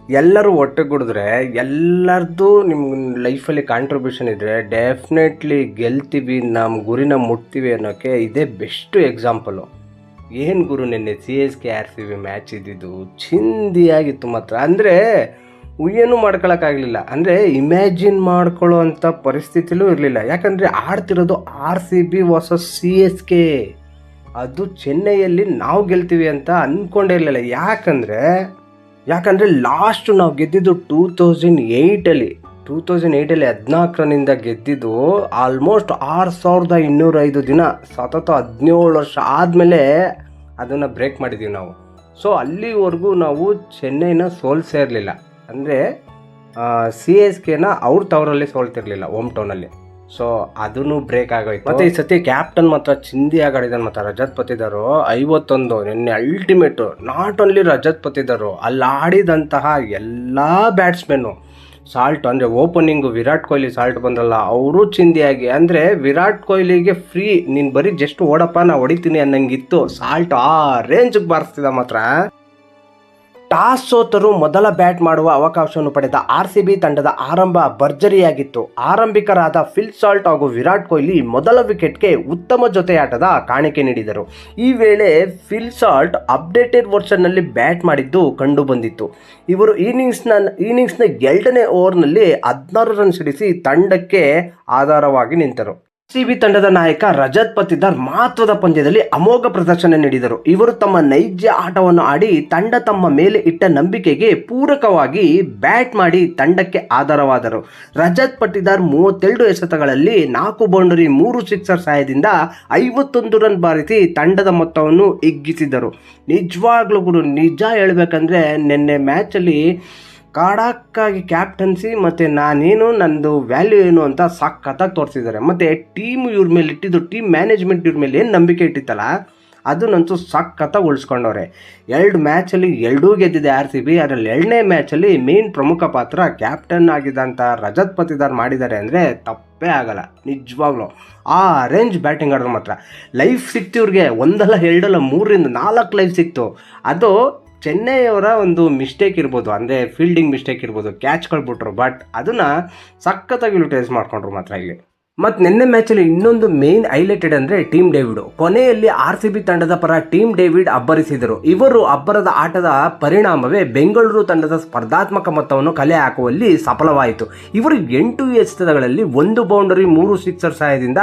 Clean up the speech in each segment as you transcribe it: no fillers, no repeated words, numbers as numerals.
ಎಲ್ಲರೂ ಒಟ್ಟುಗೂಡಿದ್ರೆ ಎಲ್ಲರದ್ದು ನಿಮ್ಮ ಲೈಫಲ್ಲಿ ಕಾಂಟ್ರಿಬ್ಯೂಷನ್ ಇದ್ದರೆ ಡೆಫಿನೆಟ್ಲಿ ಗೆಲ್ತೀವಿ, ನಮ್ಮ ಗುರಿನ ಮುಟ್ತೀವಿ ಅನ್ನೋಕ್ಕೆ ಇದೇ ಬೆಸ್ಟು ಎಕ್ಸಾಂಪಲು. ಏನು ಗುರು, ನಿನ್ನೆ CSK RCB ಮ್ಯಾಚ್ ಇದ್ದಿದ್ದು ಚಿಂದಿಯಾಗಿತ್ತು ಮಾತ್ರ. ಅಂದರೆ ಏನು ಮಾಡ್ಕೊಳಕ್ಕಾಗಲಿಲ್ಲ, ಅಂದರೆ ಇಮ್ಯಾಜಿನ್ ಮಾಡ್ಕೊಳ್ಳೋ ಅಂಥ ಪರಿಸ್ಥಿತಿಲೂ ಇರಲಿಲ್ಲ. ಯಾಕಂದರೆ ಆಡ್ತಿರೋದು RCB ವರ್ಸಸ್ CSK. ಅದು ಚೆನ್ನೈಯಲ್ಲಿ ನಾವು ಗೆಲ್ತೀವಿ ಅಂತ ಅಂದ್ಕೊಂಡೇ ಇರಲಿಲ್ಲ. ಯಾಕಂದರೆ ಲಾಸ್ಟ್ ನಾವು ಗೆದ್ದಿದ್ದು 2008 14ರಿಂದ ಗೆದ್ದಿದ್ದು ಆಲ್ಮೋಸ್ಟ್ 6205 ದಿನ, ಸತತ 17 ವರ್ಷ ಆದಮೇಲೆ ಅದನ್ನು ಬ್ರೇಕ್ ಮಾಡಿದ್ದೀವಿ ನಾವು. ಸೊ ಅಲ್ಲಿವರೆಗೂ ನಾವು ಚೆನ್ನೈನ ಸೋಲ್ಸೇ ಇರಲಿಲ್ಲ. ಅಂದರೆ CSKನ ಅವ್ರ ತವರಲ್ಲಿ ಸೋಲ್ತಿರಲಿಲ್ಲ, ಹೋಮ್ ಟೌನಲ್ಲಿ. ಸೊ ಅದನ್ನು ಬ್ರೇಕ್ ಆಗೋಯ್ತು. ಮತ್ತು ಈ ಸತಿ ಕ್ಯಾಪ್ಟನ್ ಮಾತ್ರ ಚಿಂದಿಯಾಗಿ ಆಡಿದಾನೆ. ಮತ್ತು ರಜತ್ ಪತಿದಾರು 51 ನಿನ್ನೆ ಅಲ್ಟಿಮೇಟು. ನಾಟ್ ಓನ್ಲಿ ರಜತ್ ಪತಿದಾರು, ಅಲ್ಲಿ ಆಡಿದಂತಹ ಎಲ್ಲ ಬ್ಯಾಟ್ಸ್ಮೆನ್ನು ಸಾಲ್ಟ್, ಅಂದರೆ ಓಪನಿಂಗು ವಿರಾಟ್ ಕೊಹ್ಲಿ ಸಾಲ್ಟ್ ಬಂದ್ರಲ್ಲ, ಅವರು ಚಿಂದಿಯಾಗಿ. ಅಂದರೆ ವಿರಾಟ್ ಕೊಹ್ಲಿಗೆ ಫ್ರೀ, ನೀನು ಬರೀ ಜಸ್ಟ್ ಓಡಪ್ಪ ನಾ ಹೊಡಿತೀನಿ ಅನ್ನಂಗಿತ್ತು. ಸಾಲ್ಟ್ ಆ ರೇಂಜಿಗೆ ಬಾರಿಸ್ತಿದ್ದ ಮಾತ್ರ. ಟಾಸ್ ಸೋತರು ಮೊದಲ ಬ್ಯಾಟ್ ಮಾಡುವ ಅವಕಾಶವನ್ನು ಪಡೆದ RCB ತಂಡದ ಆರಂಭ ಭರ್ಜರಿಯಾಗಿತ್ತು. ಆರಂಭಿಕರಾದ ಫಿಲ್ ಸಾಲ್ಟ್ ಹಾಗೂ ವಿರಾಟ್ ಕೊಹ್ಲಿ ಮೊದಲ ವಿಕೆಟ್ಗೆ ಉತ್ತಮ ಜೊತೆಯಾಟದ ಕಾಣಿಕೆ ನೀಡಿದರು. ಈ ವೇಳೆ ಫಿಲ್ ಸಾಲ್ಟ್ ಅಪ್ಡೇಟೆಡ್ ವರ್ಷನ್ನಲ್ಲಿ ಬ್ಯಾಟ್ ಮಾಡಿದ್ದು ಕಂಡು ಬಂದಿತ್ತು. ಇವರು ಇನ್ನಿಂಗ್ಸ್ನ 2ನೇ ಓವರ್ನಲ್ಲಿ 16 ರನ್ ಸಿಡಿಸಿ ತಂಡಕ್ಕೆ ಆಧಾರವಾಗಿ ನಿಂತರು. RCB ತಂಡದ ನಾಯಕ ರಜತ್ ಪತಿದಾರ್ ಮಹತ್ವದ ಪಂದ್ಯದಲ್ಲಿ ಅಮೋಘ ಪ್ರದರ್ಶನ ನೀಡಿದರು. ಇವರು ತಮ್ಮ ನೈಜ ಆಟವನ್ನು ಆಡಿ ತಂಡ ತಮ್ಮ ಮೇಲೆ ಇಟ್ಟ ನಂಬಿಕೆಗೆ ಪೂರಕವಾಗಿ ಬ್ಯಾಟ್ ಮಾಡಿ ತಂಡಕ್ಕೆ ಆಧಾರವಾದರು. ರಜತ್ ಪತಿದಾರ್ 32 ಎಸೆತಗಳಲ್ಲಿ 4 ಬೌಂಡರಿ 3 ಸಿಕ್ಸರ್ ಸಹಾಯದಿಂದ 51 ರನ್ ಬಾರಿಸಿ ತಂಡದ ಮೊತ್ತವನ್ನು ಹಿಗ್ಗಿಸಿದರು. ನಿಜವಾಗ್ಲೂ ಗುರು, ನಿಜ ಹೇಳ್ಬೇಕಂದ್ರೆ ನಿನ್ನೆ ಮ್ಯಾಚಲ್ಲಿ ಖಡಕ್ಕಾಗಿ ಕ್ಯಾಪ್ಟನ್ಸಿ ಮತ್ತು ನಾನೇನು ನಂದು ವ್ಯಾಲ್ಯೂ ಏನು ಅಂತ ಸಖತ್ತಾಗಿ ತೋರಿಸಿದ್ದಾರೆ. ಮತ್ತು ಟೀಮು ಇವ್ರ ಮೇಲೆ ಇಟ್ಟಿದ್ದು, ಟೀಮ್ ಮ್ಯಾನೇಜ್ಮೆಂಟ್ ಇವ್ರ ಮೇಲೆ ಏನು ನಂಬಿಕೆ ಇಟ್ಟಿತ್ತಲ್ಲ ಅದನ್ನಂತೂ ಸಖತ್ತಾಗಿ ಉಳಿಸ್ಕೊಂಡವ್ರೆ. 2 ಮ್ಯಾಚಲ್ಲಿ 2 ಗೆದ್ದಿದೆ RCB. ಅದರಲ್ಲಿ 2ನೇ ಮ್ಯಾಚಲ್ಲಿ ಮೇನ್ ಪ್ರಮುಖ ಪಾತ್ರ ಕ್ಯಾಪ್ಟನ್ ಆಗಿದ್ದಂಥ ರಜತ್ ಪತಿದಾರ್ ಮಾಡಿದ್ದಾರೆ ಅಂದರೆ ತಪ್ಪೇ ಆಗಲ್ಲ. ನಿಜವಾಗ್ಲೂ ಆ ರೇಂಜ್ ಬ್ಯಾಟಿಂಗ್ ಆಡಿದ್ರು ಮಾತ್ರ. ಲೈಫ್ ಸಿಕ್ತು ಇವ್ರಿಗೆ, 1 ಅಲ್ಲ 2 ಅಲ್ಲ 3ರಿಂದ 4 ಲೈಫ್ ಸಿಕ್ತು. ಅದು ಚೆನ್ನೈಯವರ ಒಂದು ಮಿಸ್ಟೇಕ್ ಇರ್ಬೋದು, ಅಂದರೆ ಫೀಲ್ಡಿಂಗ್ ಮಿಸ್ಟೇಕ್ ಇರ್ಬೋದು, ಕ್ಯಾಚ್ಗಳು ಬಿಟ್ರು. ಬಟ್ ಅದನ್ನು ಸಖತ್ತಾಗಿ ಯುಟಿಲೈಸ್ ಮಾಡ್ಕೊಂಡ್ರು ಮಾತ್ರ ಇಲ್ಲಿ. ಮತ್ತು ನಿನ್ನೆ ಮ್ಯಾಚಲ್ಲಿ ಇನ್ನೊಂದು ಮೇನ್ ಹೈಲೈಟೆಡ್ ಅಂದರೆ ಟೀಮ್ ಡೇವಿಡ್. ಕೊನೆಯಲ್ಲಿ RCB ತಂಡದ ಪರ ಟೀಮ್ ಡೇವಿಡ್ ಅಬ್ಬರಿಸಿದರು. ಇವರು ಅಬ್ಬರದ ಆಟದ ಪರಿಣಾಮವೇ ಬೆಂಗಳೂರು ತಂಡದ ಸ್ಪರ್ಧಾತ್ಮಕ ಮೊತ್ತವನ್ನು ಕಲೆ ಹಾಕುವಲ್ಲಿ ಸಫಲವಾಯಿತು. ಇವರು 8 ಎಸೆತಗಳಲ್ಲಿ 1 ಬೌಂಡರಿ 3 ಸಿಕ್ಸರ್ ಸಹಾಯದಿಂದ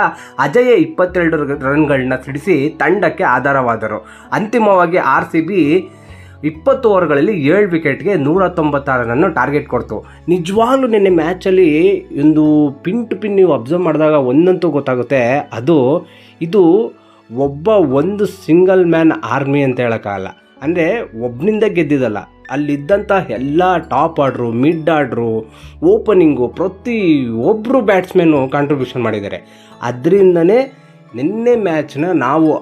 ಅಜಯ 22 ರನ್ಗಳನ್ನ ಸಿಡಿಸಿ ತಂಡಕ್ಕೆ ಆಧಾರವಾದರು. ಅಂತಿಮವಾಗಿ RCB 20 ಓವರ್ಗಳಲ್ಲಿ 7 ವಿಕೆಟ್ಗೆ 196 ರನ್ನು ಟಾರ್ಗೆಟ್ ಕೊಡ್ತು. ನಿಜವಾಗ್ಲೂ ನಿನ್ನೆ ಮ್ಯಾಚಲ್ಲಿ ಒಂದು ಪಿನ್ ಟು ಪಿನ್ ನೀವು ಅಬ್ಸರ್ವ್ ಮಾಡಿದಾಗ ಒಂದಂತೂ ಗೊತ್ತಾಗುತ್ತೆ, ಇದು ಒಂದು ಸಿಂಗಲ್ ಮ್ಯಾನ್ ಆರ್ಮಿ ಅಂತ ಹೇಳೋಕ್ಕಾಗಲ್ಲ. ಅಂದರೆ ಒಬ್ಬನಿಂದ ಗೆದ್ದಿದ್ದಲ್ಲ, ಅಲ್ಲಿದ್ದಂಥ ಎಲ್ಲ top order, mid order, opening ಪ್ರತಿಯೊಬ್ಬರು ಬ್ಯಾಟ್ಸ್ಮನ್ನು ಕಾಂಟ್ರಿಬ್ಯೂಷನ್ ಮಾಡಿದ್ದಾರೆ. ಅದರಿಂದನೇ ನಿನ್ನೆ ಮ್ಯಾಚ್ನ ನಾವು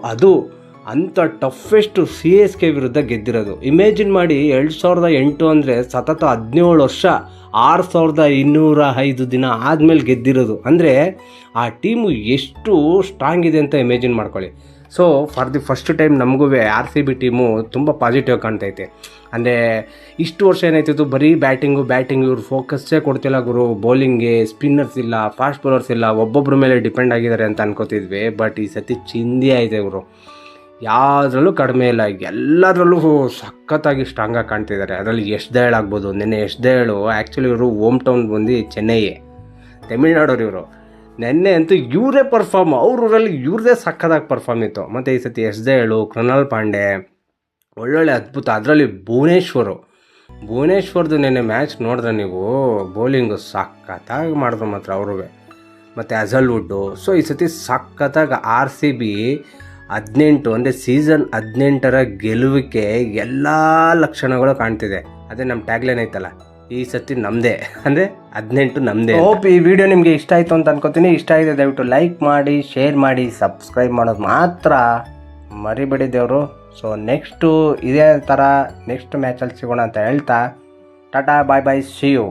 ಅಂಥ ಟಫೆಸ್ಟ್ CSK ವಿರುದ್ಧ ಗೆದ್ದಿರೋದು. ಇಮ್ಯಾಜಿನ್ ಮಾಡಿ, 2008 ಅಂದರೆ ಸತತ 17 ವರ್ಷ 6205 ದಿನ ಆದಮೇಲೆ ಗೆದ್ದಿರೋದು. ಅಂದರೆ ಆ ಟೀಮು ಎಷ್ಟು ಸ್ಟ್ರಾಂಗ್ ಇದೆ ಅಂತ ಇಮ್ಯಾಜಿನ್ ಮಾಡ್ಕೊಳ್ಳಿ. So for the first time ನಮಗೂ RCB ಟೀಮು ತುಂಬ ಪಾಸಿಟಿವ್ ಕಾಣ್ತೈತೆ. ಅಂದರೆ ಇಷ್ಟು ವರ್ಷ ಏನಾಯ್ತಿತ್ತು, ಬರೀ ಬ್ಯಾಟಿಂಗು ಇವ್ರು ಫೋಕಸ್ಸೇ ಕೊಡ್ತಿಲ್ಲ ಗುರು. ಬೌಲಿಂಗ್ಗೆ ಸ್ಪಿನ್ನರ್ಸ್ ಇಲ್ಲ, ಫಾಸ್ಟ್ ಬೌಲರ್ಸ್ ಇಲ್ಲ, ಒಬ್ಬೊಬ್ಬರ ಮೇಲೆ ಡಿಪೆಂಡ್ ಆಗಿದ್ದಾರೆ ಅಂತ ಅನ್ಕೋತಿದ್ವಿ. ಬಟ್ ಈ ಸತಿ ಚಿಂದಿ ಆಯಿತು ಇವರು, ಯಾವುದ್ರಲ್ಲೂ ಕಡಿಮೆ ಇಲ್ಲ, ಎಲ್ಲದರಲ್ಲೂ ಸಖತ್ತಾಗಿ ಸ್ಟ್ರಾಂಗಾಗಿ ಕಾಣ್ತಿದ್ದಾರೆ. ಅದರಲ್ಲಿ ಯಶ್ ದಯಾಳ್ ಆಗ್ಬೋದು. ನಿನ್ನೆ ಯಶ್ ದಯಾಳು ಆ್ಯಕ್ಚುಲಿ ಇವರು ಹೋಮ್ ಟೌನ್ ಬಂದು ಚೆನ್ನೈಯೇ, ತಮಿಳ್ನಾಡವ್ರು ಇವರು. ನೆನ್ನೆ ಅಂತೂ ಇವರೇ ಅವ್ರೂರಲ್ಲಿ ಇವ್ರದೇ ಸಖತ್ತಾಗಿ ಪರ್ಫಾರ್ಮ್ ಇತ್ತು. ಮತ್ತು ಈ ಸತಿ ಯಶ್ ದಯಾಳು, ಕೃಣಾಲ್ ಪಾಂಡೆ ಒಳ್ಳೊಳ್ಳೆ ಅದ್ಭುತ. ಅದರಲ್ಲಿ ಭುವನೇಶ್ವರ್ದು ನೆನ್ನೆ ಮ್ಯಾಚ್ ನೋಡಿದ್ರೆ ನೀವು, ಬೌಲಿಂಗು ಸಖತ್ತಾಗಿ ಮಾಡಿದ್ರು ಮಾತ್ರ ಅವ್ರಿಗೆ. ಮತ್ತು ಅಜಲ್ವುಡ್ಡು. ಸೊ ಈ ಸತಿ ಸಖತ್ತಾಗಿ RCB 18 ಅಂದರೆ ಸೀಸನ್ 18ರ ಗೆಲುವಿಗೆ ಎಲ್ಲ ಲಕ್ಷಣಗಳು ಕಾಣ್ತಿದೆ. ಅದೇ ನಮ್ಮ ಟ್ಯಾಗ್ಲೈನ್ ಐತಲ್ಲ, ಈ ಸತಿ ನಮ್ಮದೇ, ಅಂದರೆ 18 ನಮ್ಮದೇ. ಹೋಪ್ ಈ ವಿಡಿಯೋ ನಿಮಗೆ ಇಷ್ಟ ಆಯಿತು ಅಂತ ಅನ್ಕೋತೀನಿ. ಇಷ್ಟ ಆಗಿದೆ ದಯವಿಟ್ಟು ಲೈಕ್ ಮಾಡಿ, ಶೇರ್ ಮಾಡಿ, ಸಬ್ಸ್ಕ್ರೈಬ್ ಮಾಡೋದು ಮಾತ್ರ ಮರಿಬೇಡಿ ದೇವರು. ಸೊ ನೆಕ್ಸ್ಟು ಇದೇ ಥರ ನೆಕ್ಸ್ಟ್ ಮ್ಯಾಚಲ್ಲಿ ಸಿಗೋಣ ಅಂತ ಹೇಳ್ತಾ ಟಾಟಾ ಬಾಯ್ ಬಾಯ್, ಸಿ ಯು.